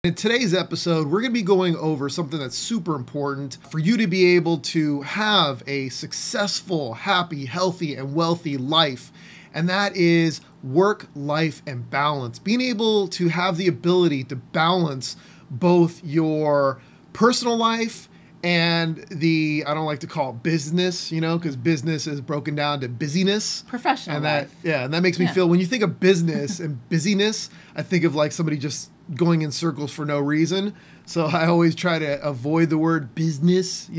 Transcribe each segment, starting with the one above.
In today's episode, we're going to be going over something that's super important for you to be able to have a successful, happy, healthy, and wealthy life. And that is work, life, and balance. Being able to have the ability to balance both your personal life and the, I don't like to call it business, because business is broken down to busyness. Professional and that, life. Yeah, and that makes me feel, when you think of business and busyness, I think of like somebody just going in circles for no reason. So I always try to avoid the word business,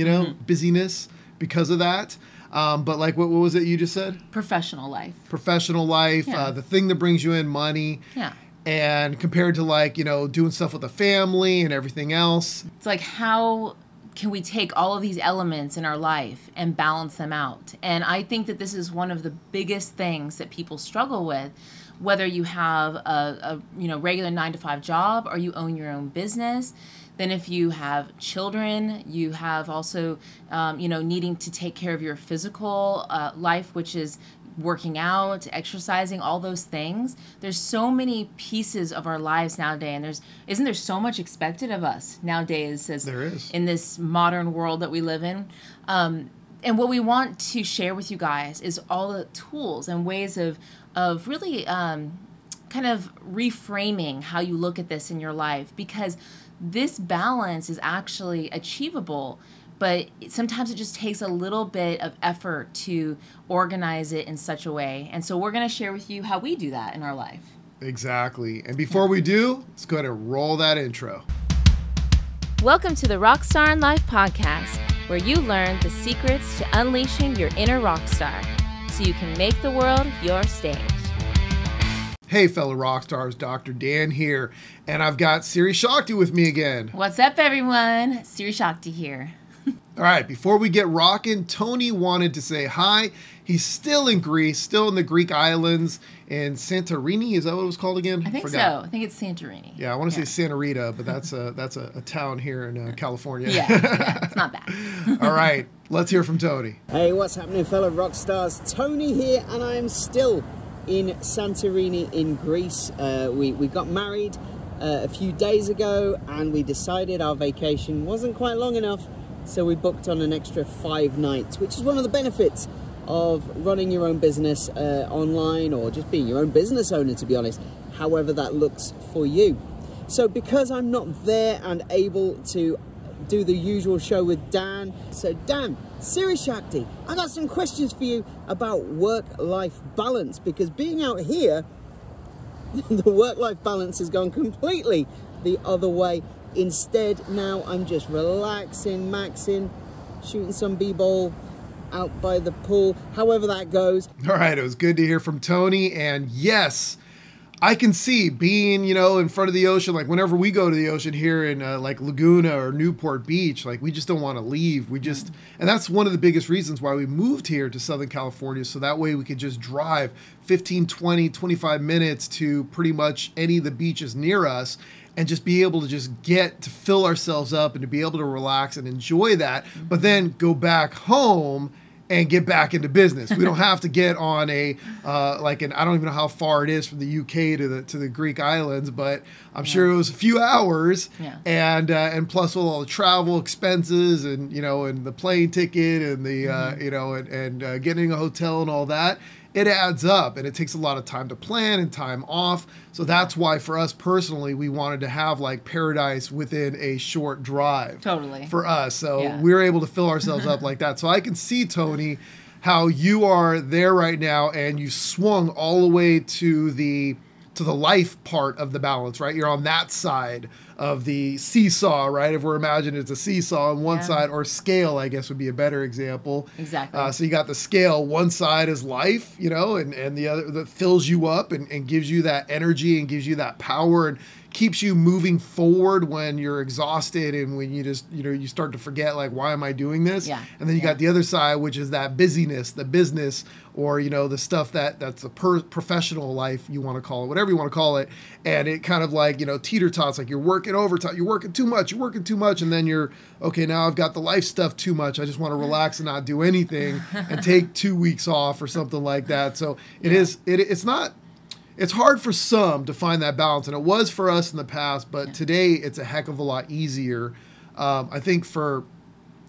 busyness because of that. But like, what was it you just said? Professional life. Professional life, the thing that brings you in money. Yeah. And compared to like, doing stuff with the family and everything else. It's like, how can we take all of these elements in our life and balance them out? And I think that this is one of the biggest things that people struggle with, whether you have a regular 9-to-5 job or you own your own business. Then if you have children, you have also, needing to take care of your physical life, which is working out, exercising, all those things. There's so many pieces of our lives nowadays, and isn't there so much expected of us nowadays There is. in this modern world that we live in? And what we want to share with you guys is all the tools and ways of really kind of reframing how you look at this in your life, because this balance is actually achievable, but sometimes it just takes a little bit of effort to organize it in such a way. And so we're going to share with you how we do that in our life. Exactly. And before we do, let's go ahead and roll that intro. Welcome to the Rockstar in Life podcast, where you learn the secrets to unleashing your inner rock star so you can make the world your stage. Hey, fellow rock stars, Dr. Dan here, and I've got Siri Shakti with me again. What's up, everyone? Siri Shakti here. All right, before we get rocking, Tony wanted to say hi. He's still in Greece, still in the Greek islands in Santorini. Is that what it was called again? I think so. I think it's Santorini. Yeah, I want to say Santa Rita, but that's a town here in California. Yeah, it's not bad. All right, let's hear from Tony. Hey, what's happening, fellow rock stars? Tony here, and I'm still in Santorini in Greece. We got married a few days ago, and we decided our vacation wasn't quite long enough, so we booked on an extra 5 nights, which is one of the benefits of running your own business online, or just being your own business owner, to be honest, however that looks for you. So because I'm not there and able to do the usual show with Dan, so Dan, Siri Shakti, I got some questions for you about work-life balance, because being out here, the work-life balance has gone completely the other way. Instead, now I'm just relaxing, maxing, shooting some b-ball out by the pool, however that goes. All right, it was good to hear from Tony, and yes, I can see being, in front of the ocean, like whenever we go to the ocean here in like Laguna or Newport Beach, like we just don't want to leave. And that's one of the biggest reasons why we moved here to Southern California. So that way we could just drive 15, 20, 25 minutes to pretty much any of the beaches near us and just be able to just get to fill ourselves up and to be able to relax and enjoy that, but then go back home and get back into business. We don't have to get on I don't even know how far it is from the UK to the Greek islands, but I'm sure it was a few hours. Yeah. And plus with all the travel expenses and and the plane ticket and the getting a hotel and all that, it adds up, and it takes a lot of time to plan and time off. So that's why for us personally, we wanted to have like paradise within a short drive. Totally. For us. So Yeah. we're able to fill ourselves up like that. So I can see, Tony, how you are there right now, and you swung all the way to the life part of the balance, right? You're on that side of the seesaw, right? If we're imagining it's a seesaw on one side, or scale, I guess would be a better example. Exactly. So you got the scale, one side is life, and the other that fills you up and gives you that energy and gives you that power and keeps you moving forward when you're exhausted and when you just, you start to forget, like, why am I doing this? Yeah. And then you got the other side, which is that busyness, the business, or, the stuff that's a professional life, you want to call it, whatever you want to call it. And it kind of like, teeter-totters, like you're working overtime, you're working too much, and then you're, okay, now I've got the life stuff too much. I just want to relax and not do anything and take 2 weeks off or something like that. So it's it's hard for some to find that balance, and it was for us in the past, but today it's a heck of a lot easier. I think for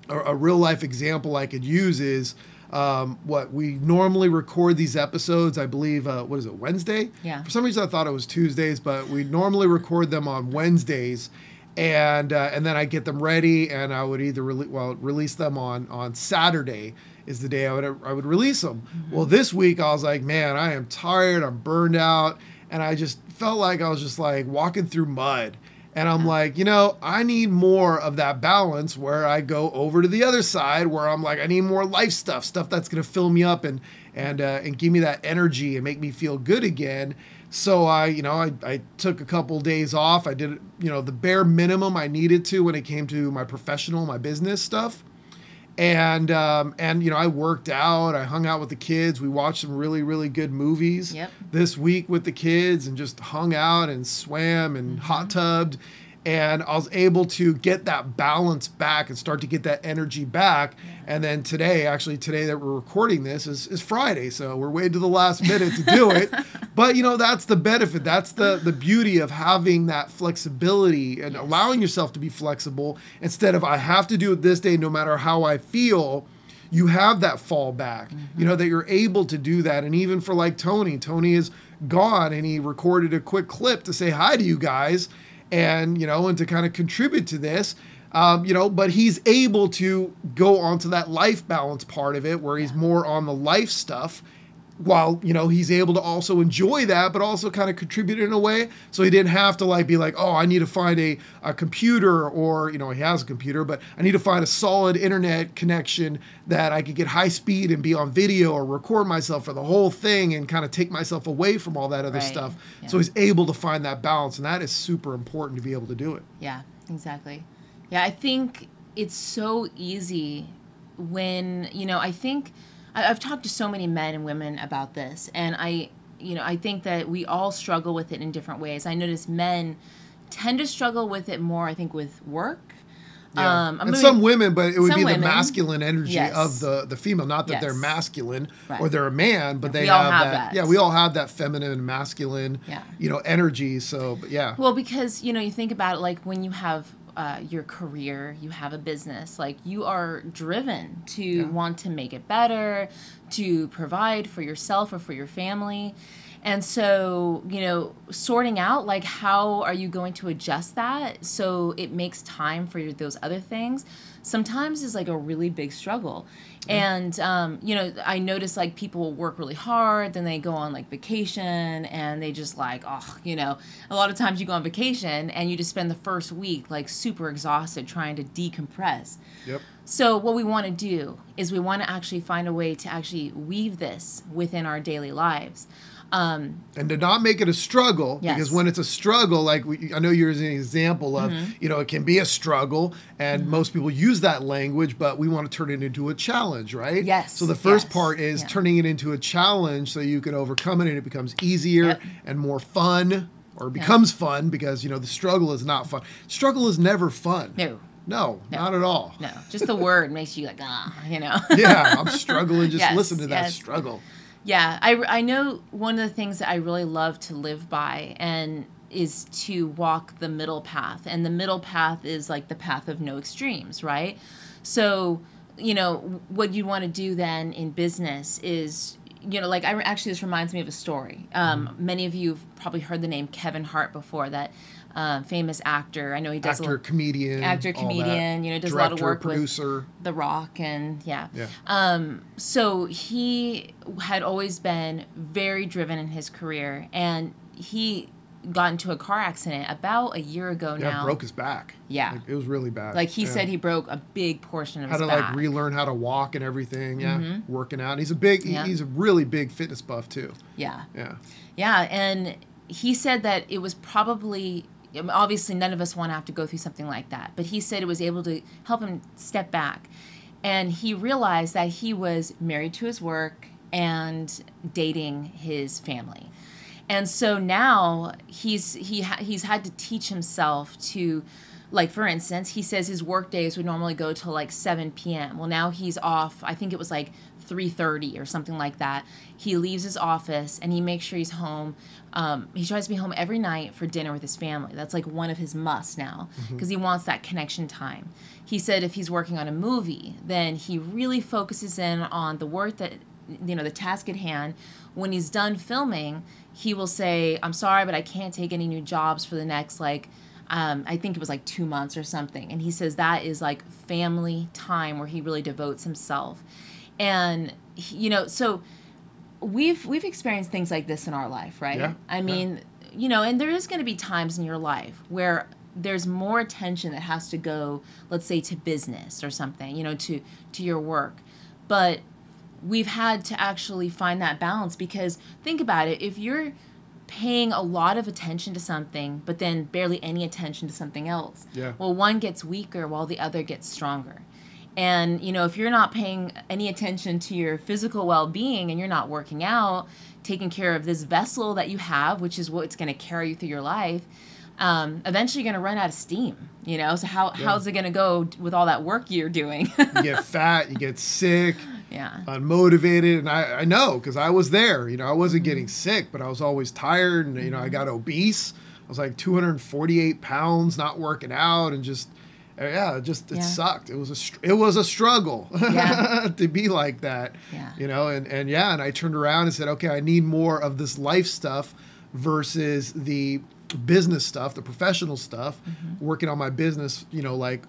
a real life example I could use is what we normally record these episodes, I believe, what is it, Wednesday? Yeah. For some reason I thought it was Tuesdays, but we normally record them on Wednesdays, and then I get them ready, and I would either release them on Saturday is the day I would release them. Mm-hmm. Well, this week I was like, man, I am tired, I'm burned out, and I just felt like I was just like walking through mud. And I'm like, I need more of that balance where I go over to the other side where I'm like, I need more life stuff that's going to fill me up and give me that energy and make me feel good again. So I took a couple days off. I did, the bare minimum I needed to when it came to my professional, my business stuff. And I worked out, I hung out with the kids. We watched some really, really good movies this week with the kids and just hung out and swam and hot tubbed. And I was able to get that balance back and start to get that energy back. And then today that we're recording this is Friday. So we're waiting to the last minute to do it. But, that's the benefit. That's the beauty of having that flexibility and allowing yourself to be flexible instead of I have to do it this day no matter how I feel. You have that fallback, that you're able to do that. And even for like Tony is gone and he recorded a quick clip to say hi to you guys. And to kind of contribute to this, but he's able to go onto that life balance part of it where he's more on the life stuff while, he's able to also enjoy that, but also kind of contribute in a way. So he didn't have to be like, oh, I need to find a computer or, he has a computer, but I need to find a solid internet connection that I could get high speed and be on video or record myself for the whole thing and kind of take myself away from all that other stuff. Yeah. So he's able to find that balance, and that is super important to be able to do it. Yeah, exactly. Yeah, I think it's so easy when, I think I've talked to so many men and women about this, and I think that we all struggle with it in different ways. I notice men tend to struggle with it more, I think, with work. Yeah. And some women, but it would be the masculine energy of the female. Not that they're masculine or they're a man, but they have that. Yeah, we all have that feminine and masculine, energy. So, but yeah. Well, because, you think about it, like when you have your career, you have a business, like you are driven to want to make it better, to provide for yourself or for your family. And so, sorting out like how are you going to adjust that so it makes time for those other things sometimes is like a really big struggle. And, I notice like people work really hard, then they go on like vacation and they just like, a lot of times you go on vacation and you just spend the first week like super exhausted trying to decompress. Yep. So what we want to do is we want to actually find a way to actually weave this within our daily lives. And to not make it a struggle, because when it's a struggle, like I know you're an example of, it can be a struggle, and most people use that language, but we want to turn it into a challenge, right? Yes. So the first part is turning it into a challenge so you can overcome it and it becomes easier and more fun, or becomes fun, because, the struggle is not fun. Struggle is never fun. No, not at all. No, just the word makes you like, Yeah, I'm struggling. Just listen to that struggle. Yeah, I know one of the things that I really love to live by and is to walk the middle path. And the middle path is like the path of no extremes, right? So, what you want to do then in business is, actually this reminds me of a story. Many of you have probably heard the name Kevin Hart before, that famous actor. I know he does comedian, does director, a lot of work producer. with The Rock, and so he had always been very driven in his career, and he got into a car accident about a year ago now. Yeah, broke his back. Yeah. It was really bad. Like he said he broke a big portion of his back. Had to relearn how to walk and everything. Working out. He's a really big fitness buff too. Yeah. And he said that it was probably, obviously none of us want to have to go through something like that, but he said it was able to help him step back. And he realized that he was married to his work and dating his family. And so now he's had to teach himself to, like, for instance, he says his work days would normally go till like 7 p.m. Well, now he's off, I think it was like 3:30 or something like that. He leaves his office and he makes sure he's home. He tries to be home every night for dinner with his family. That's like one of his musts now, because he wants that connection time. He said if he's working on a movie, then he really focuses in on the work that, the task at hand. When he's done filming, he will say, I'm sorry, but I can't take any new jobs for the next, I think it was 2 months or something. And he says that is like family time where he really devotes himself. And, so we've experienced things like this in our life, right? Yeah. I mean, and there is going to be times in your life where there's more attention that has to go, let's say, to business or something, to your work. But we've had to actually find that balance, because think about it. If you're paying a lot of attention to something, but then barely any attention to something else, well, one gets weaker while the other gets stronger. And, if you're not paying any attention to your physical well-being and you're not working out, taking care of this vessel that you have, which is what's going to carry you through your life, eventually you're going to run out of steam, So how's it going to go with all that work you're doing? You get fat, you get sick, yeah, unmotivated. And I know, because I was there. I wasn't getting sick, but I was always tired. And, I got obese. I was 248 pounds, not working out, and just... it sucked. It was a struggle to be like that, and I turned around and said, okay, I need more of this life stuff versus the business stuff, the professional stuff, working on my business,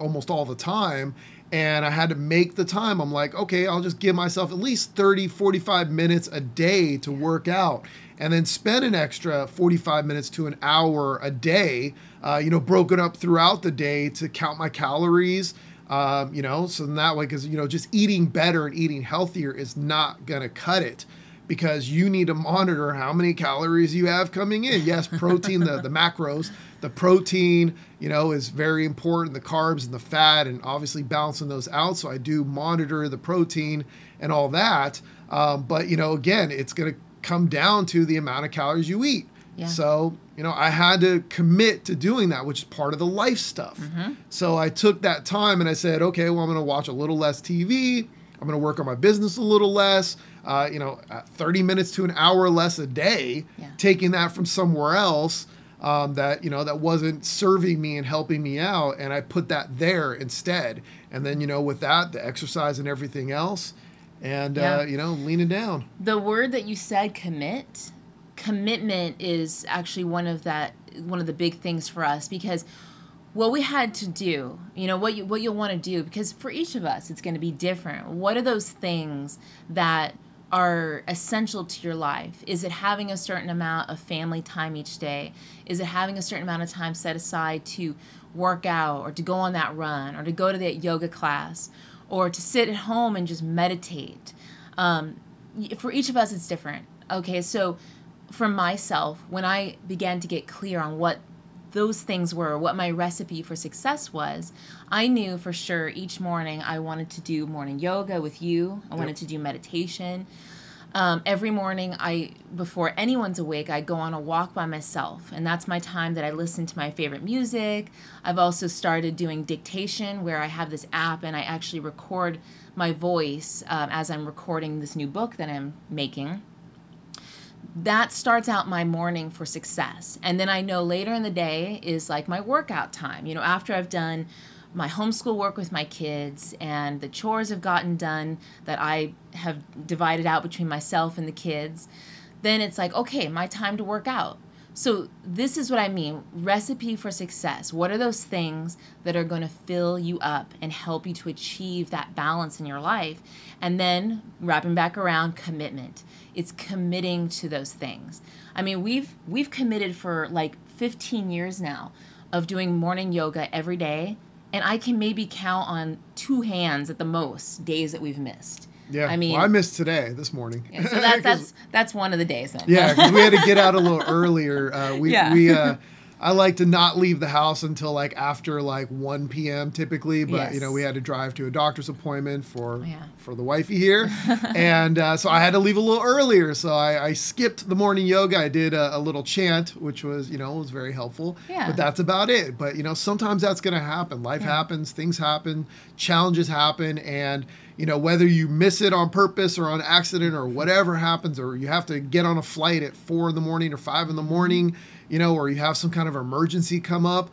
almost all the time. And I had to make the time. I'm like, okay, I'll just give myself at least 30, 45 minutes a day to work out, and then spend an extra 45 minutes to an hour a day, broken up throughout the day to count my calories, so in that way, because, just eating better and eating healthier is not going to cut it, because you need to monitor how many calories you have coming in. Yes, protein, the macros, the protein, is very important, the carbs and the fat, and obviously balancing those out. So I do monitor the protein and all that. But, again, it's going to come down to the amount of calories you eat. Yeah. So, I had to commit to doing that, which is part of the life stuff. So I took that time and I said, okay, well, I'm going to watch a little less TV. I'm going to work on my business a little less, 30 minutes to an hour less a day, taking that from somewhere else that wasn't serving me and helping me out. And I put that there instead. And then, with that, the exercise and everything else, and, leaning down. The word that you said, commitment is actually one of the big things for us, because what we had to do, what you'll want to do, because for each of us, it's going to be different. What are those things that are essential to your life? Is it having a certain amount of family time each day? Is it having a certain amount of time set aside to work out, or to go on that run, or to go to that yoga class, or to sit at home and just meditate? For each of us, it's different. Okay, so for myself, when I began to get clear on what those things were, what my recipe for success was, I knew for sure each morning I wanted to do morning yoga with you. I wanted to do meditation. Every morning, before anyone's awake, I go on a walk by myself, and that's my time that I listen to my favorite music. I've also started doing dictation, where I have this app and I actually record my voice as I'm recording this new book that I'm making. That starts out my morning for success. And then I know later in the day is like my workout time. After I've done my homeschool work with my kids and the chores have gotten done that I have divided out between myself and the kids, then it's like, okay, my time to work out. So this is what I mean, recipe for success. What are those things that are going to fill you up and help you to achieve that balance in your life? And then wrapping back around, commitment. It's committing to those things. I mean, we've committed for 15 years now of doing morning yoga every day, and I can maybe count on 2 hands at the most days that we've missed. Yeah, I mean, I missed today, this morning. Yeah, so that's one of the days then. Yeah, because we had to get out a little earlier. I like to not leave the house until like after like 1 p.m. typically, but Yes. you know, we had to drive to a doctor's appointment for Yeah. the wifey here, and so I had to leave a little earlier. So I skipped the morning yoga. I did a little chant, which was, you know, was very helpful. Yeah. But that's about it. But you know, sometimes that's going to happen. Life happens, things happen, challenges happen, and you know, whether you miss it on purpose or on accident or whatever happens, or you have to get on a flight at 4 in the morning or 5 in the morning, you know, or you have some kind of emergency come up,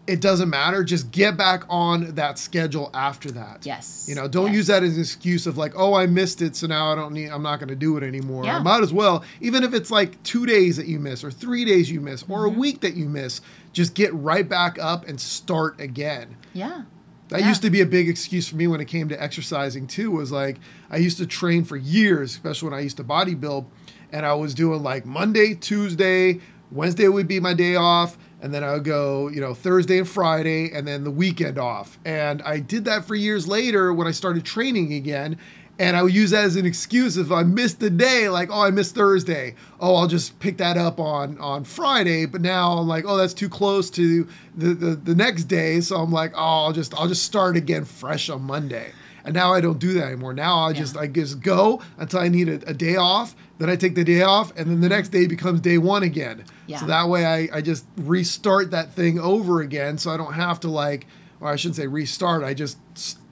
it doesn't matter. Just get back on that schedule after that. Yes. You know, don't Yes. use that as an excuse of like, oh, I missed it, so now I'm not going to do it anymore. Yeah. I might as well, even if it's like 2 days that you miss or 3 days you miss or a week that you miss, just get right back up and start again. Yeah. That used to be a big excuse for me when it came to exercising too, was like, I used to train for years, especially when I used to bodybuild, and I was doing like Monday, Tuesday, Wednesday would be my day off, and then I would go, you know, Thursday and Friday, and then the weekend off. And I did that for years later when I started training again. And I would use that as an excuse if I missed a day, like, oh, I missed Thursday. Oh, I'll just pick that up on Friday. But now I'm like, oh, that's too close to the next day. So I'm like, oh, I'll just start again fresh on Monday. And now I don't do that anymore. Now I just go until I need a day off. Then I take the day off, and then the next day becomes day one again. Yeah. So that way I just restart that thing over again. So I don't have to like, or I shouldn't say restart. I just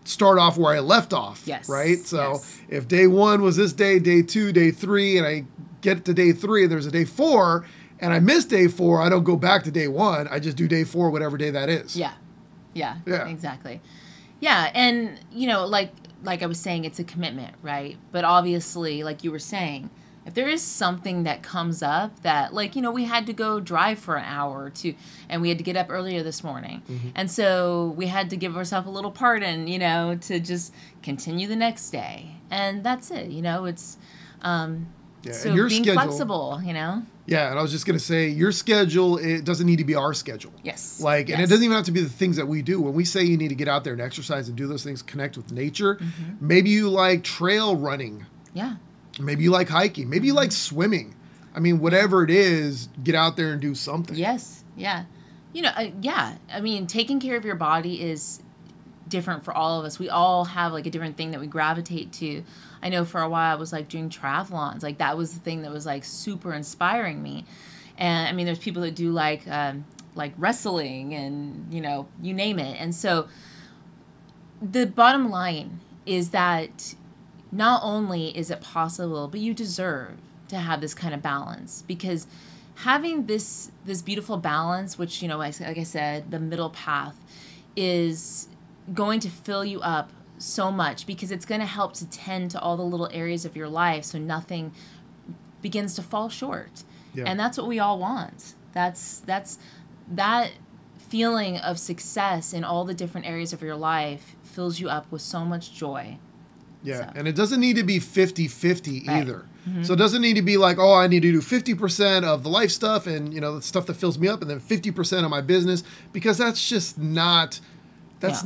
start off where I left off. Yes. Right. So Yes. if day one was this day 2, day 3, and I get to day 3, and there's a day 4, and I miss day 4, I don't go back to day 1. I just do day 4, whatever day that is. Yeah. Yeah. Yeah. Exactly. Yeah. And, you know, like I was saying, it's a commitment, right? But obviously, like you were saying, if there is something that comes up that, like, you know, we had to go drive for an hour or two, and we had to get up earlier this morning. And so we had to give ourselves a little pardon, you know, to just continue the next day. And that's it, you know, it's so and your being schedule- flexible, you know? Yeah, and I was just gonna say, your schedule, it doesn't need to be our schedule. Yes. Like, and it Yes. doesn't even have to be the things that we do. When we say you need to get out there and exercise and do those things, connect with nature. Maybe you like trail running. Yeah. Maybe you like hiking. Maybe you like swimming. I mean, whatever it is, get out there and do something. Yes. Yeah. You know, yeah. I mean, taking care of your body is different for all of us. We all have like a different thing that we gravitate to. I know for a while I was like doing triathlons. Like that was the thing that was like super inspiring me. And I mean, there's people that do like wrestling and, you know, you name it. And so the bottom line is that not only is it possible, but you deserve to have this kind of balance, because having this beautiful balance, which, you know, like I said, the middle path is going to fill you up so much, because it's going to help to tend to all the little areas of your life so nothing begins to fall short. Yeah. And that's what we all want. That's that feeling of success in all the different areas of your life fills you up with so much joy. Yeah, So. and it doesn't need to be 50-50 Right. either. So it doesn't need to be like, oh, I need to do 50% of the life stuff and, you know, the stuff that fills me up, and then 50% of my business, because that's just not, what's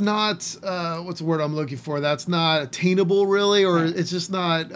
the word I'm looking for? That's not attainable really, or Right. it's just not,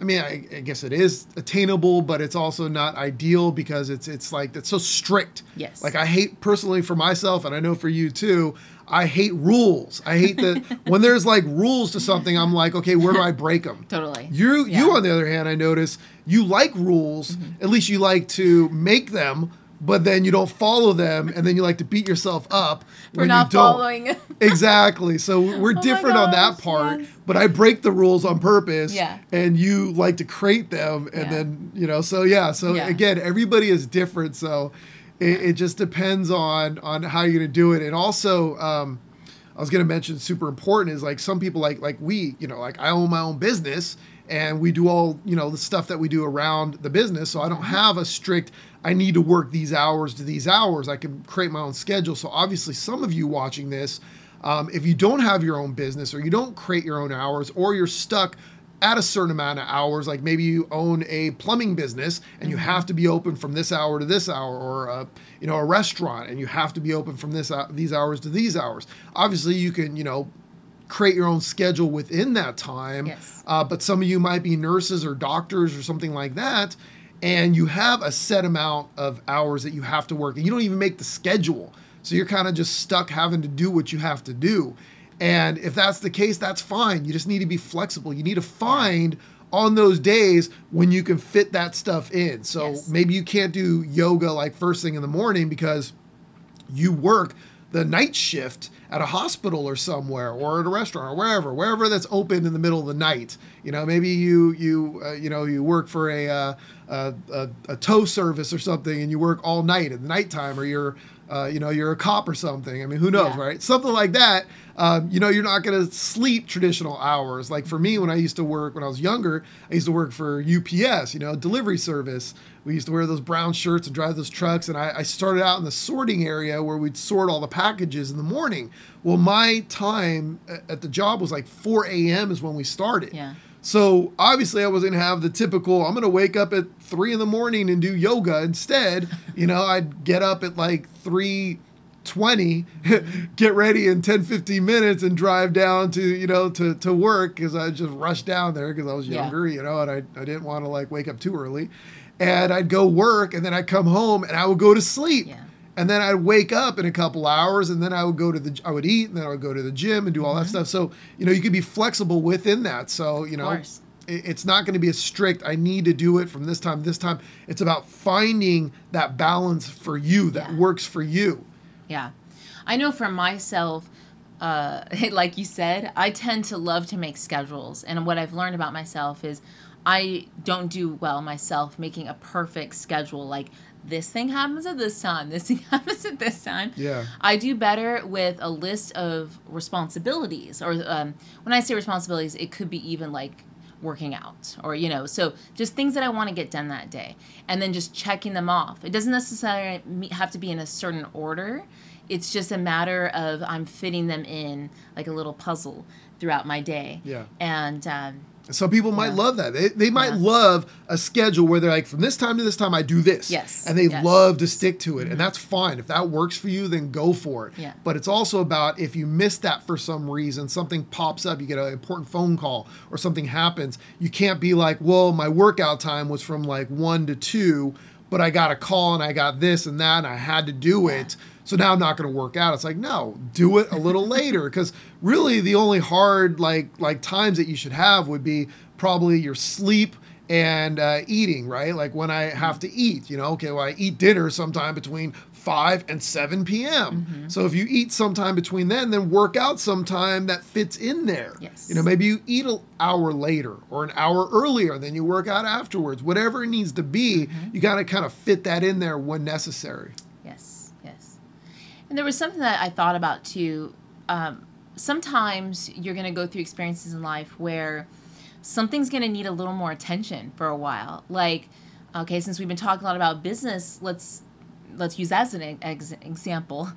I mean, I guess it is attainable, but it's also not ideal, because it's like, it's so strict. Yes. Like I hate, personally for myself, and I know for you too, I hate rules. I hate that when there's like rules to something, I'm like, okay, where do I break them? Totally. You Yeah. Mm-hmm. on the other hand, I notice you like rules. At least you like to make them, but then you don't follow them, and then you like to beat yourself up For when not you don't. following. Exactly. So we're my different on that gosh, part, yes. but I break the rules on purpose. Yeah. And you like to create them, and Yeah. then, you know, so yeah. So Yeah. again, everybody is different. So it just depends on how you're gonna do it. And also, I was gonna mention, super important, is like some people like we, you know, like I own my own business, and we do all, you know, the stuff that we do around the business. So I don't have a strict, I need to work these hours to these hours. I can create my own schedule. So obviously some of you watching this, if you don't have your own business, or you don't create your own hours, or you're stuck at a certain amount of hours, like maybe you own a plumbing business and you have to be open from this hour to this hour, or you know, a restaurant, and you have to be open from these hours to these hours. Obviously you can, you know, create your own schedule within that time. Yes. But some of you might be nurses or doctors or something like that, and you have a set amount of hours that you have to work, and you don't even make the schedule. So you're kind of just stuck having to do what you have to do. And if that's the case, that's fine. You just need to be flexible. You need to find on those days when you can fit that stuff in. So maybe you can't do yoga like first thing in the morning because you work the night shift at a hospital or somewhere, or at a restaurant, or wherever that's open in the middle of the night. You know, maybe you work for a tow service or something, and you work all night at the nighttime, or you're a cop or something. I mean, who knows, right? Something like that. You're not going to sleep traditional hours. Like for me, when I was younger, I used to work for UPS, delivery service. We used to wear those brown shirts and drive those trucks. And I started out in the sorting area where we'd sort all the packages in the morning. Well, my time at the job was like 4 a.m. is when we started. Yeah. So obviously I wasn't going to have the typical, I'm going to wake up at 3 in the morning and do yoga. Instead, I'd get up at like 3:20, get ready in 10, 15 minutes and drive down to work, because I just rushed down there because I was younger, and I didn't want to like wake up too early. And I'd go work, and then I'd come home and I would go to sleep. Yeah. And then I'd wake up in a couple hours, and then I would eat, and then I would go to the gym and do all that stuff. So, you could be flexible within that. So, it's not going to be as strict. I need to do it from this time to this time. It's about finding that balance for you that works for you. Yeah. I know for myself, like you said, I tend to love to make schedules. And what I've learned about myself is I don't do well myself making a perfect schedule, like this thing happens at this time, this thing happens at this time. Yeah. I do better with a list of responsibilities, or when I say responsibilities, it could be even like working out, or, so just things that I want to get done that day, and then just checking them off. It doesn't necessarily have to be in a certain order. It's just a matter of I'm fitting them in like a little puzzle throughout my day. Yeah. And some people might love that. They might love a schedule where they're like, from this time to this time, I do this. Yes. And they love to stick to it. And that's fine. If that works for you, then go for it. Yeah. But it's also about, if you miss that for some reason, something pops up, you get an important phone call or something happens, you can't be like, well, my workout time was from like 1 to 2, but I got a call and I got this and that and I had to do it. So now I'm not going to work out. It's like, no, do it a little later. Because really the only hard like times that you should have would be probably your sleep and eating, right? Like when I have to eat, I eat dinner sometime between 5 and 7 p.m. Mm-hmm. So if you eat sometime between then work out sometime that fits in there. Yes. Maybe you eat an hour later or an hour earlier, and then you work out afterwards. Whatever it needs to be, you got to kind of fit that in there when necessary. And there was something that I thought about too. Sometimes you're going to go through experiences in life where something's going to need a little more attention for a while. Like, okay, since we've been talking a lot about business, let's use that as an example.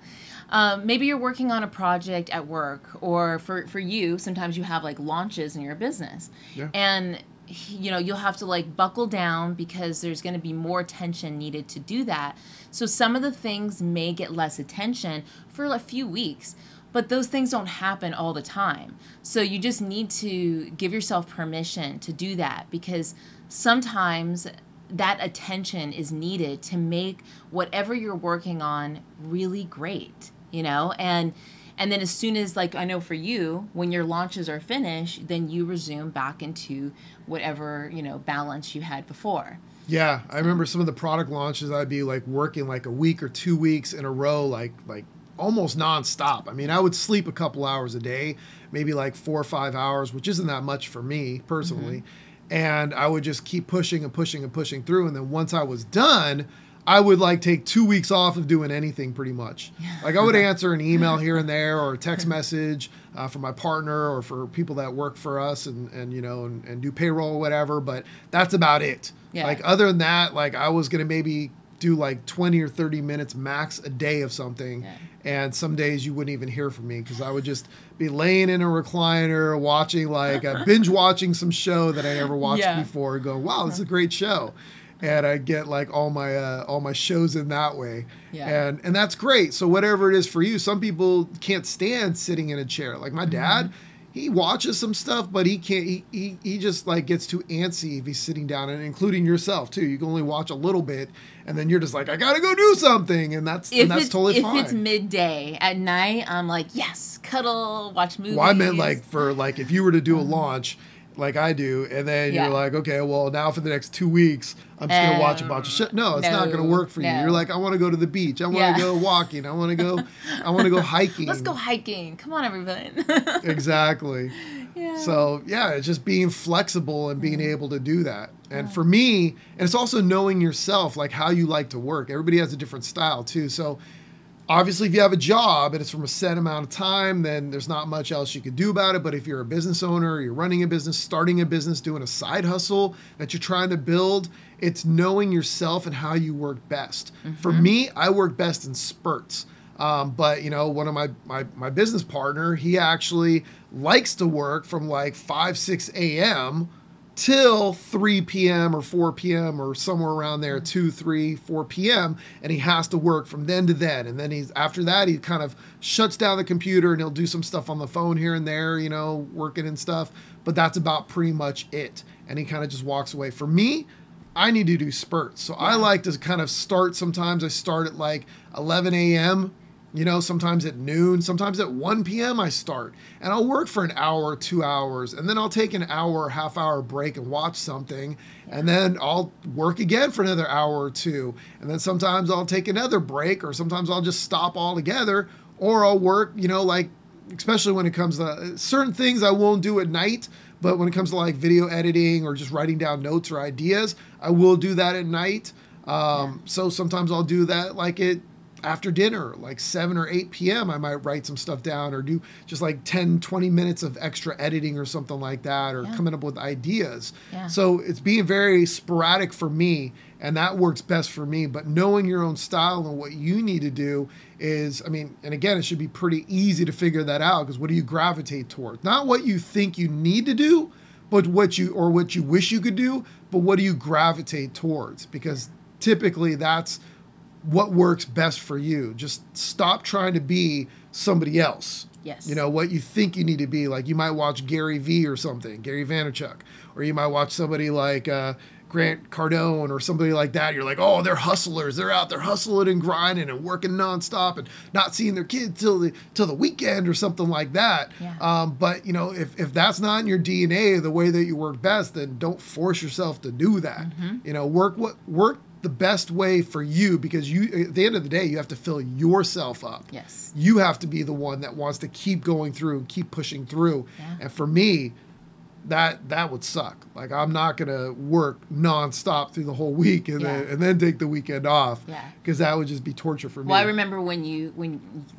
Maybe you're working on a project at work, or for you, sometimes you have like launches in your business. Yeah. And you'll have to like buckle down because there's going to be more attention needed to do that. So some of the things may get less attention for a few weeks, but those things don't happen all the time. So you just need to give yourself permission to do that, because sometimes that attention is needed to make whatever you're working on really great, And then as soon as, like, I know for you, when your launches are finished, then you resume back into whatever, balance you had before. Yeah, I remember some of the product launches, I'd be like working like a week or 2 weeks in a row, like almost nonstop. I mean, I would sleep a couple hours a day, maybe like 4 or 5 hours, which isn't that much for me personally. Mm-hmm. And I would just keep pushing and pushing and pushing through. And then once I was done, I would like take 2 weeks off of doing anything pretty much. Like I would answer an email here and there, or a text message from my partner, or for people that work for us and do payroll or whatever. But that's about it. Yeah. Like other than that, like I was going to maybe do like 20 or 30 minutes max a day of something. Yeah. And some days you wouldn't even hear from me, because I would just be laying in a recliner watching binge watching some show that I never watched before, and going, wow, this is a great show. And I get like all my shows in that way. Yeah. And that's great. So whatever it is for you, some people can't stand sitting in a chair. Like my dad, he watches some stuff, but he can't. He just like gets too antsy if he's sitting down, and including yourself too. You can only watch a little bit, and then you're just like, I gotta go do something, and that's totally fine. If it's midday at night, I'm like, yes, cuddle, watch movies. Well, I meant like for like if you were to do a launch, like I do, and then you're like, okay, well now for the next 2 weeks, I'm just gonna watch a bunch of shit. No, it's not gonna work for you. You're like, I want to go to the beach. I want to go walking. I want to go hiking. Let's go hiking. Come on, everyone. Exactly. Yeah. So yeah, it's just being flexible and being able to do that. And for me, and it's also knowing yourself, like how you like to work. Everybody has a different style too. So obviously, if you have a job and it's from a set amount of time, then there's not much else you could do about it. But if you're a business owner, you're running a business, starting a business, doing a side hustle that you're trying to build, it's knowing yourself and how you work best. For me, I work best in spurts. But, you know, one of my business partner, he actually likes to work from like 5, 6 a.m. till 3 p.m. or 4 p.m. or somewhere around there, 2, 3, 4 p.m. And he has to work from then to then. And then after that, he kind of shuts down the computer and he'll do some stuff on the phone here and there, you know, working and stuff. But that's about pretty much it. And he kind of just walks away. For me, I need to do spurts. So I like to kind of start. Sometimes I start at like 11 a.m., you know, sometimes at noon, sometimes at 1 p.m. I start, and I'll work for an hour or 2 hours, and then I'll take an hour or half hour break and watch something, and then I'll work again for another hour or two, and then sometimes I'll take another break, or sometimes I'll just stop altogether, or I'll work, you know, like, especially when it comes to certain things I won't do at night, but when it comes to like video editing or just writing down notes or ideas, I will do that at night. So sometimes I'll do that like after dinner, like 7 or 8 p.m., I might write some stuff down or do just like 10, 20 minutes of extra editing or something like that, or coming up with ideas. Yeah. So it's being very sporadic for me, and that works best for me. But knowing your own style and what you need to do is, I mean, and again, it should be pretty easy to figure that out, because what do you gravitate towards? Not what you think you need to do, but what you wish you could do, but what do you gravitate towards? Because typically that's what works best for you. Just stop trying to be somebody else. Yes. You know, what you think you need to be. Like you might watch Gary Vee or something, Gary Vaynerchuk, or you might watch somebody like Grant Cardone or somebody like that. You're like, oh, they're hustlers. They're out there hustling and grinding and working nonstop and not seeing their kids till the weekend or something like that. Yeah. But you know, if that's not in your DNA, the way that you work best, then don't force yourself to do that. You know, work the best way for you, because you, at the end of the day, you have to fill yourself up. Yes. You have to be the one that wants to keep going through and keep pushing through. Yeah. And for me, that would suck. Like, I'm not gonna work nonstop through the whole week and then take the weekend off. Yeah. Because that would just be torture for me. Well, I remember when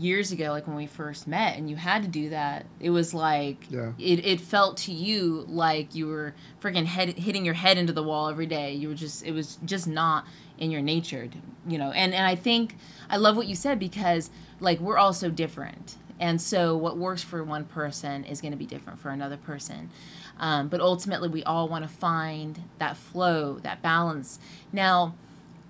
years ago, like when we first met and you had to do that, it was like, it felt to you like you were freaking hitting your head into the wall every day. It was just not in your nature, you know? And I think, I love what you said, because like, we're all so different. And so what works for one person is going to be different for another person. But ultimately, we all want to find that flow, that balance. Now,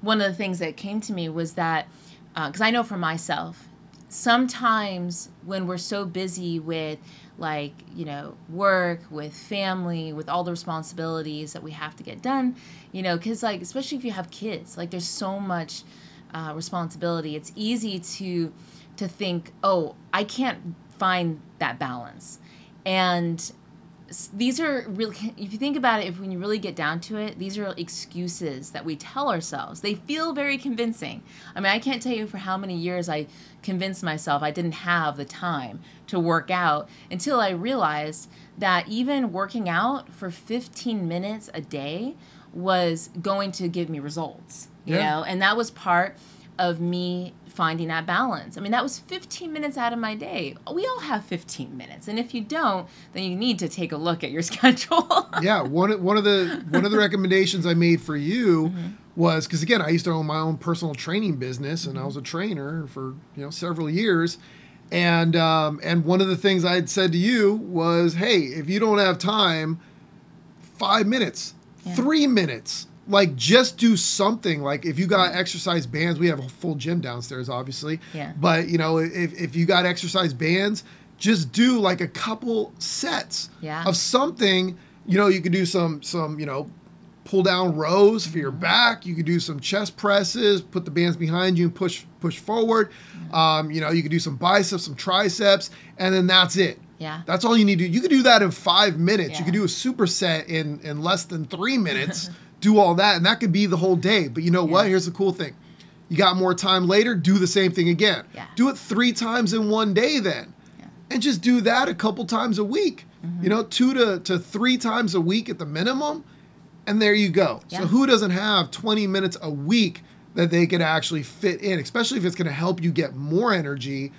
one of the things that came to me was that, because I know for myself, sometimes when we're so busy with, like, you know, work, with family, with all the responsibilities that we have to get done, you know, because, like, especially if you have kids, like, there's so much responsibility. It's easy to think, oh, I can't find that balance. And these are really, if you think about it, when you really get down to it, these are excuses that we tell ourselves. They feel very convincing. I mean, I can't tell you for how many years I convinced myself I didn't have the time to work out, until I realized that even working out for 15 minutes a day was going to give me results, you know? And that was part of me finding that balance. I mean, that was 15 minutes out of my day. We all have 15 minutes, and if you don't, then you need to take a look at your schedule. Yeah, one of the recommendations I made for you was, because again, I used to own my own personal training business, and I was a trainer for several years, and one of the things I had said to you was, hey, if you don't have time, 5 minutes, 3 minutes. Like, just do something. Like, if you got exercise bands, we have a full gym downstairs, obviously. Yeah. But, if you got exercise bands, just do like a couple sets of something. You know, you could do some you know, pull down rows for your back. You could do some chest presses, put the bands behind you and push forward. You know, you could do some biceps, some triceps, and then that's it. Yeah. That's all you need to do. You could do that in 5 minutes. Yeah. You could do a superset in less than 3 minutes, do all that, and that could be the whole day. But you know what? Here's the cool thing. You got more time later, do the same thing again. Yeah. Do it 3 times in one day then. Yeah. And just do that a couple times a week. You know, 2 to 3 times a week at the minimum. And there you go. Yeah. So who doesn't have 20 minutes a week that they could actually fit in, especially if it's going to help you get more energy,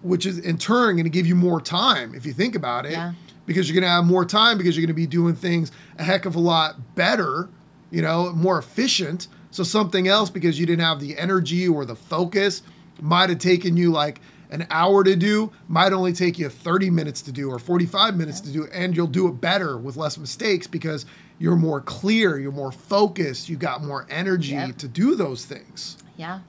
which is in turn going to give you more time if you think about it. Yeah. Because you're going to have more time because you're going to be doing things a heck of a lot better, you know, more efficient. So something else, because you didn't have the energy or the focus, might have taken you like an hour to do, might only take you 30 minutes to do or 45 minutes to do, and you'll do it better with less mistakes because you're more clear, you're more focused, you got more energy to do those things. Yeah.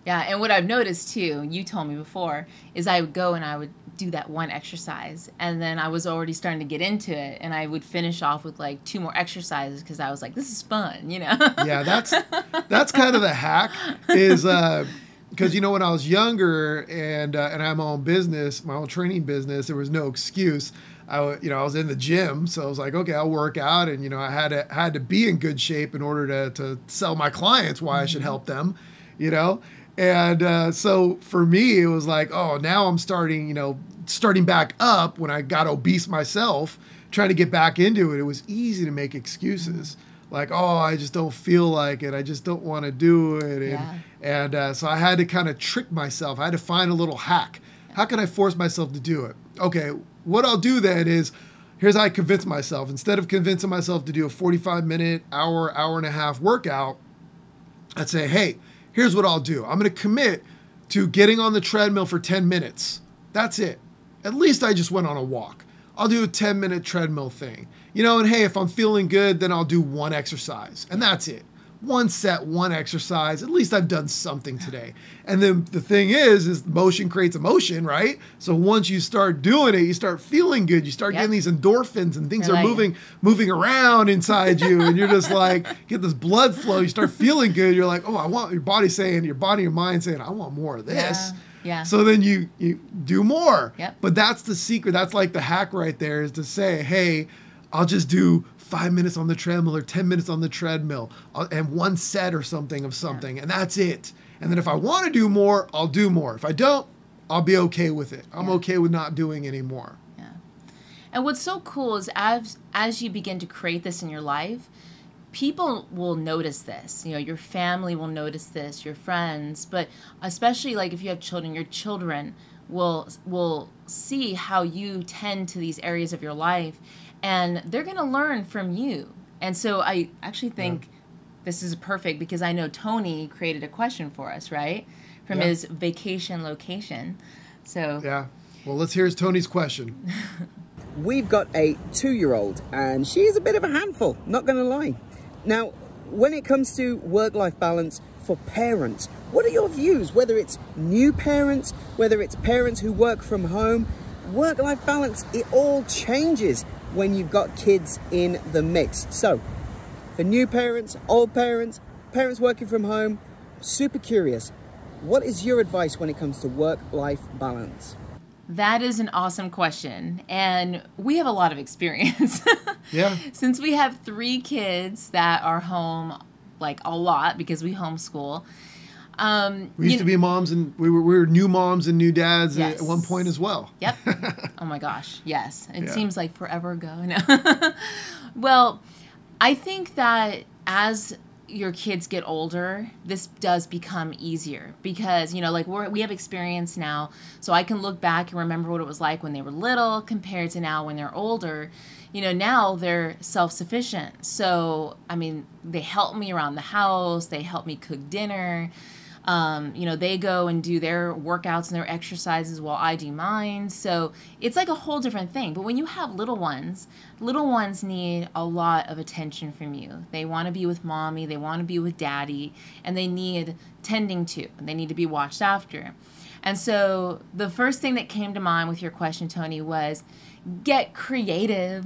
Yeah, and what I've noticed too, you told me before, is I would go and I would do that one exercise, and then I was already starting to get into it, and I would finish off with like 2 more exercises because I was like, this is fun, you know? Yeah, that's kind of the hack is, because, you know, when I was younger and I had my own business, my own training business, there was no excuse. I was in the gym, so I was like, okay, I'll work out, and you know, I had to be in good shape in order to sell my clients why I should help them, you know. And so for me, it was like, oh, now I'm starting back up when I got obese myself, trying to get back into it. It was easy to make excuses. Like, oh, I just don't feel like it. I just don't want to do it. And so I had to kind of trick myself. I had to find a little hack. How can I force myself to do it? Okay, what I'll do then is, here's how I convince myself. Instead of convincing myself to do a 45-minute, hour and a half workout, I'd say, hey, here's what I'll do. I'm going to commit to getting on the treadmill for 10 minutes. That's it. At least I just went on a walk. I'll do a 10-minute treadmill thing. You know, and hey, if I'm feeling good, then I'll do 1 exercise. And that's it. 1 set, 1 exercise. At least I've done something today. And then the thing is motion creates emotion, right? So once you start doing it, you start feeling good. You start getting these endorphins and things are moving around inside you. And you're just like, get this blood flow. You start feeling good. You're like, oh, your body and mind saying, I want more of this. Yeah. So then you do more. Yep. But that's the secret. That's like the hack right there, is to say, hey, I'll just do 5 minutes on the treadmill or 10 minutes on the treadmill and 1 set or something of something. And that's it. And then if I want to do more, I'll do more. If I don't, I'll be okay with it. I'm okay with not doing any more. Yeah. And what's so cool is as you begin to create this in your life, people will notice this. You know, your family will notice this, your friends, but especially like if you have children, your children will see how you tend to these areas of your life, and they're going to learn from you. And so I actually think this is perfect, because I know Tony created a question for us, right? From his vacation location. So yeah. Well, let's hear Tony's question. We've got a 2-year-old, and she is a bit of a handful, not going to lie. Now, when it comes to work-life balance for parents, what are your views? Whether it's new parents, whether it's parents who work from home, work-life balance, it all changes when you've got kids in the mix. So, for new parents, old parents, parents working from home, super curious, what is your advice when it comes to work-life balance? That is an awesome question, and we have a lot of experience. Yeah. Since we have 3 kids that are home like a lot because we homeschool. We used to be moms, and we were new moms and new dads at one point as well. Yep. Oh my gosh, yes. It seems like forever ago. No. Well, I think that as your kids get older, this does become easier because, you know, like we have experience now, so I can look back and remember what it was like when they were little compared to now when they're older. You know, now they're self-sufficient. So, I mean, they help me around the house. They help me cook dinner. You know, they go and do their workouts and their exercises while I do mine. So it's like a whole different thing. But when you have little ones need a lot of attention from you. They want to be with mommy, they want to be with daddy, and they need tending to, and they need to be watched after. And so the first thing that came to mind with your question, Tony, was get creative.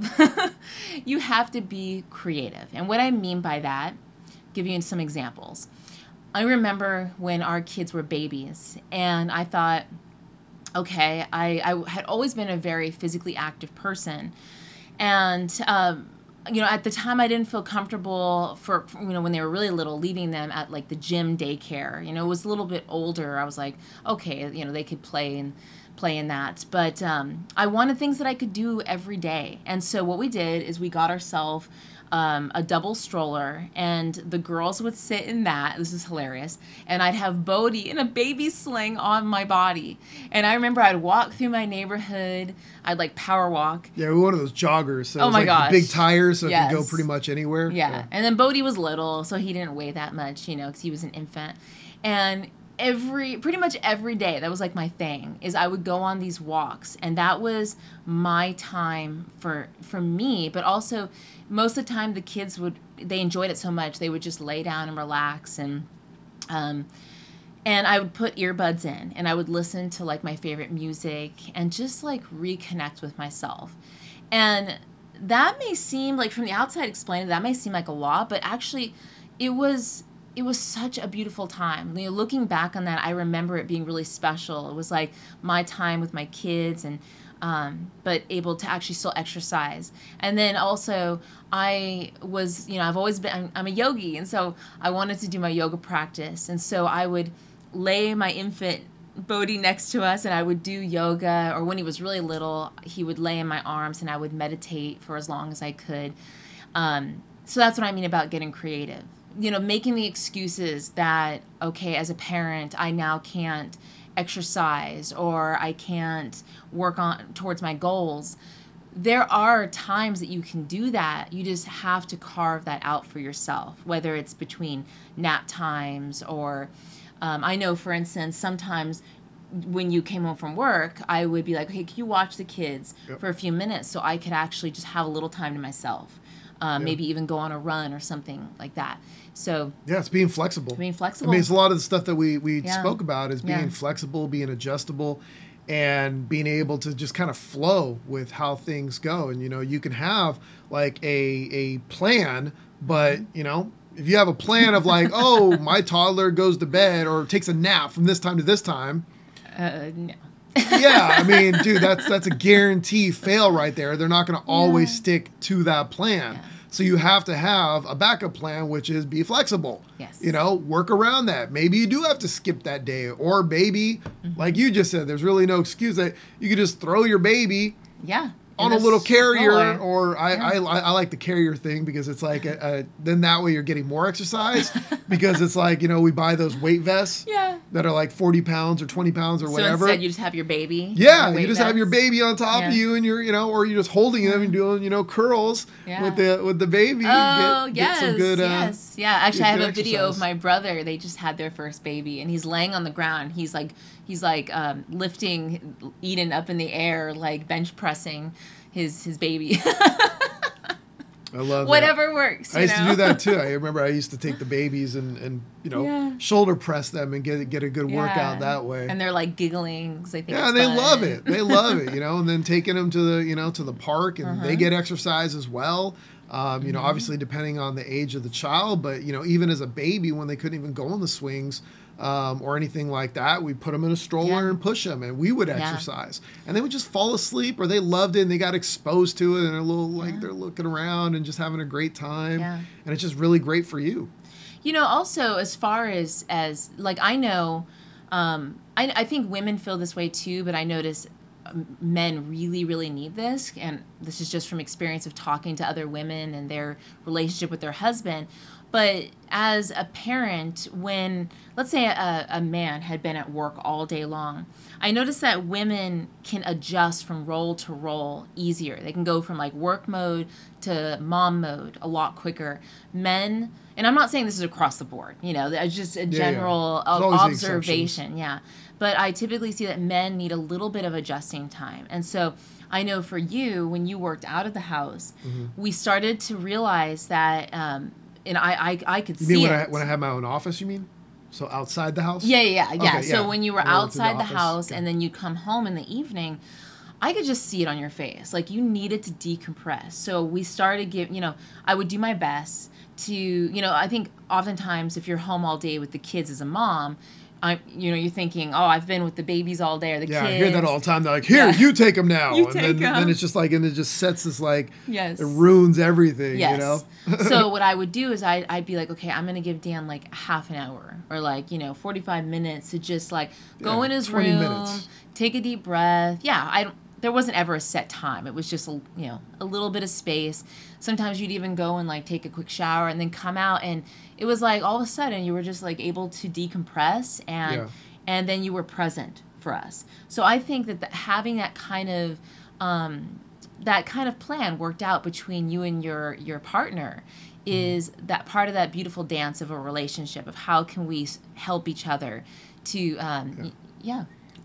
You have to be creative. And what I mean by that, give you some examples. I remember when our kids were babies, and I thought, okay, I had always been a very physically active person. And, at the time I didn't feel comfortable for, when they were really little, leaving them at like the gym daycare. It was a little bit older. I was like, okay, they could play in that. But I wanted things that I could do every day. And so what we did is we got ourselves a double stroller, and the girls would sit in that. This is hilarious. And I'd have Bodhi in a baby sling on my body. And I remember I'd walk through my neighborhood. I'd like power walk. Yeah, we were one of those joggers. So oh my gosh. Big tires, so yes. it could go pretty much anywhere. Yeah. And then Bodhi was little, so he didn't weigh that much, because he was an infant. And pretty much every day, that was like my thing, is I would go on these walks, and that was my time for me. But also, most of the time, the kids they enjoyed it so much, they would just lay down and relax, and I would put earbuds in, and I would listen to like my favorite music, and just like reconnect with myself. And that may seem like, from the outside explaining, that may seem like a lot, but actually, it was such a beautiful time. Looking back on that, I remember it being really special. It was like my time with my kids, and but able to actually still exercise. And then also, I was, I've always been, I'm a yogi, and so I wanted to do my yoga practice. And so I would lay my infant Bodhi next to us, and I would do yoga. Or when he was really little, he would lay in my arms, and I would meditate for as long as I could. So that's what I mean about getting creative. Making the excuses that, okay, as a parent, I now can't exercise, or I can't work towards my goals. There are times that you can do that. You just have to carve that out for yourself, whether it's between nap times or, I know, for instance, sometimes when you came home from work, I would be like, okay, can you watch the kids for a few minutes so I could actually just have a little time to myself? Maybe even go on a run or something like that. So yeah, it's being flexible. Being flexible. I mean, it's a lot of the stuff that we spoke about is being flexible, being adjustable, and being able to just kind of flow with how things go. And you can have like a plan, but if you have a plan of like, oh, my toddler goes to bed or takes a nap from this time to this time. No. Yeah, I mean, dude, that's a guarantee fail right there. They're not going to always stick to that plan. Yeah. So you have to have a backup plan, which is be flexible. Yes. Work around that. Maybe you do have to skip that day, or maybe, like you just said, there's really no excuse that you could just throw your baby. Yeah. On a little carrier, or I like the carrier thing because it's like then that way you're getting more exercise because it's like we buy those weight vests that are like 40 pounds or 20 pounds or whatever. So instead you just have your baby. Yeah, you just have your baby on top of you, and you're or you're just holding them and doing curls with the baby. Oh, get some good, yes. Yeah, actually I have a video exercise. of my brother. They just had their first baby, and he's laying on the ground. He's like lifting Eden up in the air, like bench pressing his baby. I love whatever works. I used to do that too. I remember I used to take the babies and shoulder press them and get a good workout that way. And they're like giggling because they think and they love it. They love it, and then taking them to the to the park, and they get exercise as well. Obviously depending on the age of the child, but even as a baby when they couldn't even go on the swings or anything like that, we put them in a stroller and push them, and we would exercise, and they would just fall asleep, or they loved it and they got exposed to it, and they're a little like they're looking around and just having a great time, and it's just really great for you. Also as far as like I know, I think women feel this way too, but I notice men really, really need this, and this is just from experience of talking to other women and their relationship with their husband. But as a parent, when, let's say a man had been at work all day long, I noticed that women can adjust from role to role easier. They can go from like work mode to mom mode a lot quicker. Men, and I'm not saying this is across the board, it's just a general observation. Yeah. But I typically see that men need a little bit of adjusting time. And so I know for you, when you worked out of the house, we started to realize that, and I could see it. You mean when I had my own office, you mean? So outside the house? Yeah. Okay, So when you were Or to the outside the office. house Okay. and then you come home in the evening, I could just see it on your face. Like you needed to decompress. So we started I would do my best to, I think oftentimes if you're home all day with the kids as a mom, you're thinking, oh, I've been with the babies all day or the Yeah, kids. I hear that all the time. They're like, here, Yeah. you take them now. You and take then 'em. it's just like, and it just sets this like, Yes. it ruins everything, Yes. you know? So what I would do is I'd be like, okay, I'm going to give Dan like half an hour or like, 45 minutes to just like go Yeah, in his 20 room, minutes. take a deep breath. Yeah, there wasn't ever a set time. It was just, a little bit of space. Sometimes you'd even go and like take a quick shower and then come out, and it was like all of a sudden you were just like able to decompress and then you were present for us. So I think that having that kind of plan worked out between you and your partner is that part of that beautiful dance of a relationship of how can we help each other to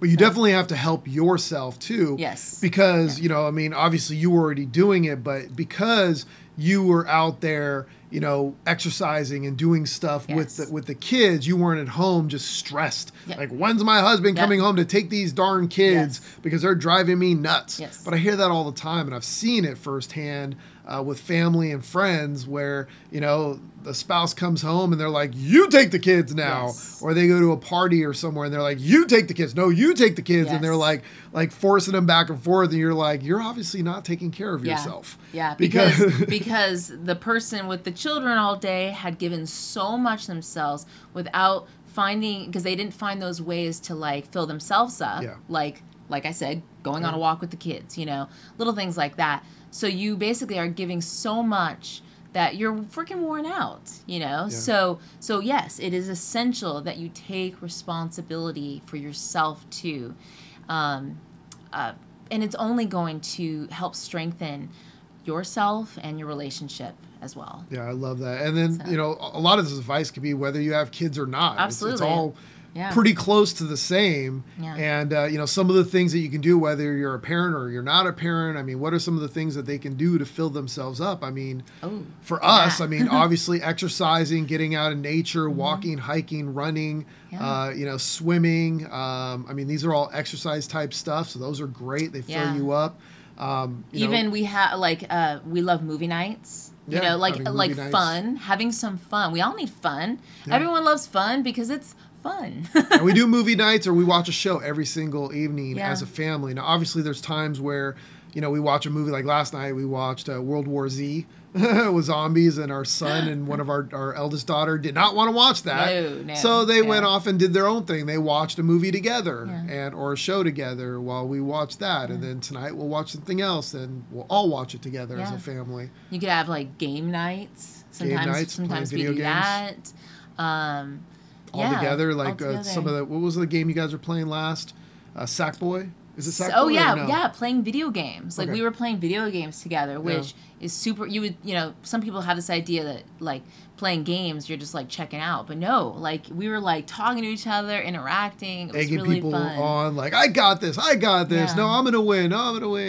But you definitely have to help yourself too. Yes. Because, obviously you were already doing it, but because you were out there, exercising and doing stuff Yes. with the kids, you weren't at home just stressed. Yeah. Like, when's my husband Yeah. coming home to take these darn kids Yes. because they're driving me nuts. Yes. But I hear that all the time, and I've seen it firsthand with family and friends where, the spouse comes home and they're like, you take the kids now. Yes. Or they go to a party or somewhere and they're like, you take the kids. No, you take the kids. Yes. And they're like forcing them back and forth. And you're like, you're obviously not taking care of yourself. Yeah, because the person with the children all day had given so much themselves without because they didn't find those ways to like fill themselves up. Yeah. Like I said, going on a walk with the kids, little things like that. So you basically are giving so much that you're freaking worn out, So yes, it is essential that you take responsibility for yourself too. And it's only going to help strengthen yourself and your relationship as well. Yeah, I love that. And then, a lot of this advice could be whether you have kids or not. Absolutely. It's all Yeah. pretty close to the same. Yeah. And, some of the things that you can do, whether you're a parent or you're not a parent, what are some of the things that they can do to fill themselves up? For us, obviously exercising, getting out in nature, walking, hiking, running, swimming. These are all exercise type stuff. So those are great. They fill you up. We have we love movie nights. Yeah, having movie nights. Fun, having some fun. We all need fun. Yeah. Everyone loves fun because it's fun. And we do movie nights or we watch a show every single evening Yeah. as a family. Now, obviously, there's times where, we watch a movie. Like last night, we watched World War Z with zombies, and our son and one of our eldest daughter did not want to watch that. No. So they Yeah. went off and did their own thing. They watched a movie together Yeah. or a show together while we watched that. And then tonight we'll watch something else, and we'll all watch it together as Yeah. a family. You could have like game nights. Sometimes playing we do video games. that. All together, all like together. some of the, what was the game you guys were playing last? Sackboy? Is it Sackboy? Oh or yeah, no? yeah, playing video games. Like Okay. we were playing video games together, which is super. You would, some people have this idea that like playing games, you're just like checking out, but no, like we were like talking to each other, interacting. It was Egging really people fun. on, like, I got this. Yeah. No, I'm gonna win. You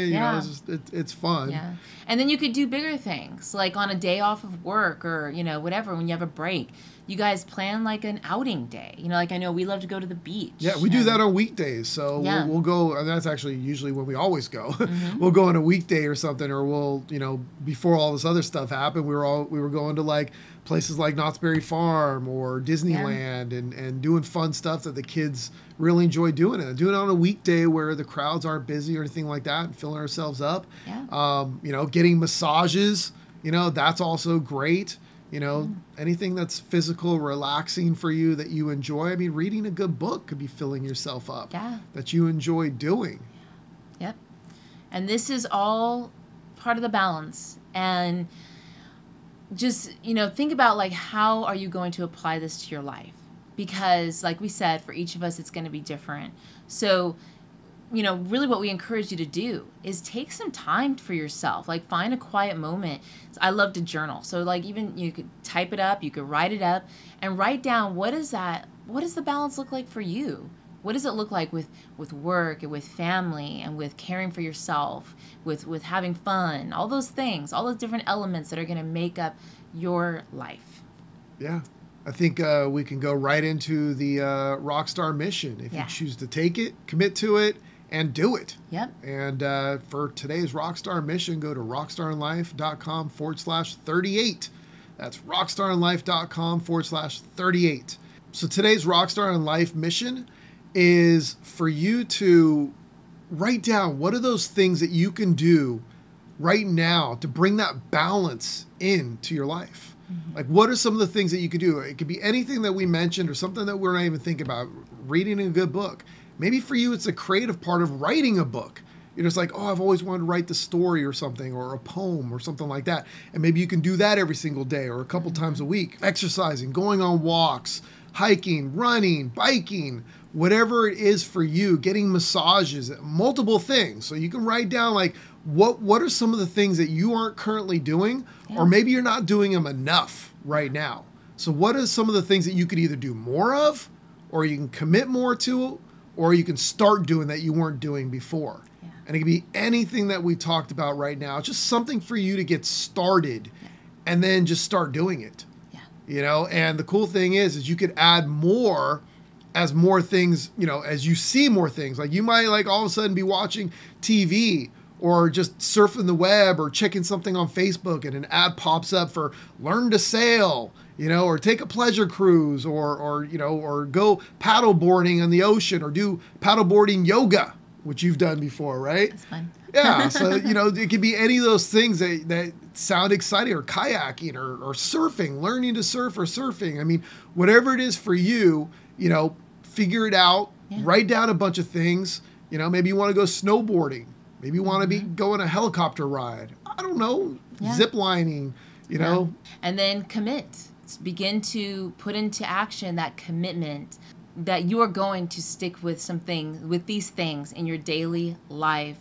Yeah. know, it's just, it's fun. Yeah, and then you could do bigger things, like on a day off of work or whatever. When you have a break, you guys plan like an outing day. Like I know we love to go to the beach. Yeah, we do that on weekdays. So Yeah. we'll go, and that's actually usually when we always go. Mm-hmm. We'll go on a weekday or something, or we'll, before all this other stuff happened, we were going to like places like Knott's Berry Farm or Disneyland and doing fun stuff that the kids really enjoy doing it. Doing it on a weekday where the crowds aren't busy or anything like that, and filling ourselves up. Yeah. Getting massages, that's also great. Anything that's physical, relaxing for you that you enjoy. Reading a good book could be filling yourself up. Yeah. That you enjoy doing. Yep. And this is all part of the balance. And just, think about like how are you going to apply this to your life? Because like we said, for each of us, it's going to be different. So, really what we encourage you to do is take some time for yourself. Like find a quiet moment. I love to journal. So like even you could type it up, you could write it up and write down what does the balance look like for you? What does it look like with work and with family and with caring for yourself, with having fun, all those things, all those different elements that are going to make up your life. Yeah. I think we can go right into the Rockstar mission if you choose to take it, commit to it, and do it. Yep. And for today's Rockstar mission, go to rockstarinlife.com/38. That's rockstarinlife.com/38. So today's Rockstar in Life mission is for you to write down what are those things that you can do right now to bring that balance into your life. Like, what are some of the things that you could do? It could be anything that we mentioned or something that we're not even thinking about. Reading a good book. Maybe for you, it's a creative part of writing a book. You're just like, oh, I've always wanted to write the story or something, or a poem or something like that. And maybe you can do that every single day or a couple times a week. Exercising, going on walks, hiking, running, biking, whatever it is for you, getting massages, multiple things. So you can write down like, what are some of the things that you aren't currently doing, or maybe you're not doing them enough right now. So what are some of the things that you could either do more of, or you can commit more to, or you can start doing that you weren't doing before. And it can be anything that we talked about right now. It's just something for you to get started and then just start doing it. You know, and the cool thing is you could add more as more things, you know, as you see more things. Like you might like all of a sudden be watching TV or just surfing the web or checking something on Facebook and an ad pops up for learn to sail, you know, or take a pleasure cruise or you know, or go paddle boarding on the ocean or do paddle boarding yoga, which you've done before, right? That's fun. Yeah, so, you know, it could be any of those things that sound exciting, or kayaking or surfing, learning to surf or surfing. I mean, whatever it is for you, you know, figure it out, write down a bunch of things. You know, maybe you want to go snowboarding. Maybe you want to be going a helicopter ride. I don't know, zip lining, you know. And then commit. Begin to put into action that commitment that you are going to stick with with these things in your daily life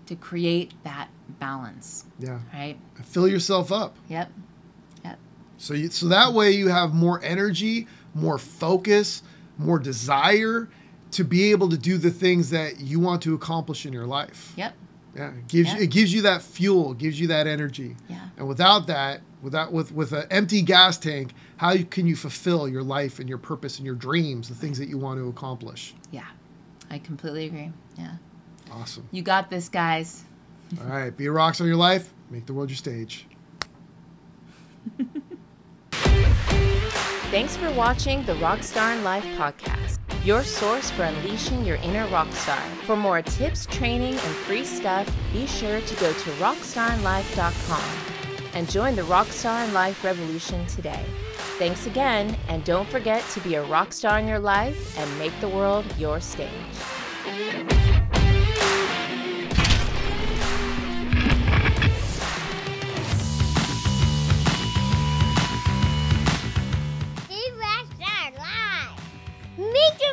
to create that balance. Yeah. Right? And fill yourself up. Yep. So that way you have more energy, more focus, more desire to be able to do the things that you want to accomplish in your life. Yep. Yeah. It gives you that fuel, gives you that energy. Yeah. And without that, with an empty gas tank, how can you fulfill your life and your purpose and your dreams, the things that you want to accomplish? Yeah. I completely agree. Yeah. Awesome. You got this, guys. All right. Be a rockstar in your life. Make the world your stage. Thanks for watching the Rockstar in Life podcast, your source for unleashing your inner rockstar. For more tips, training, and free stuff, be sure to go to rockstarinlife.com and join the Rockstar in Life revolution today. Thanks again, and don't forget to be a rockstar in your life and make the world your stage. Make the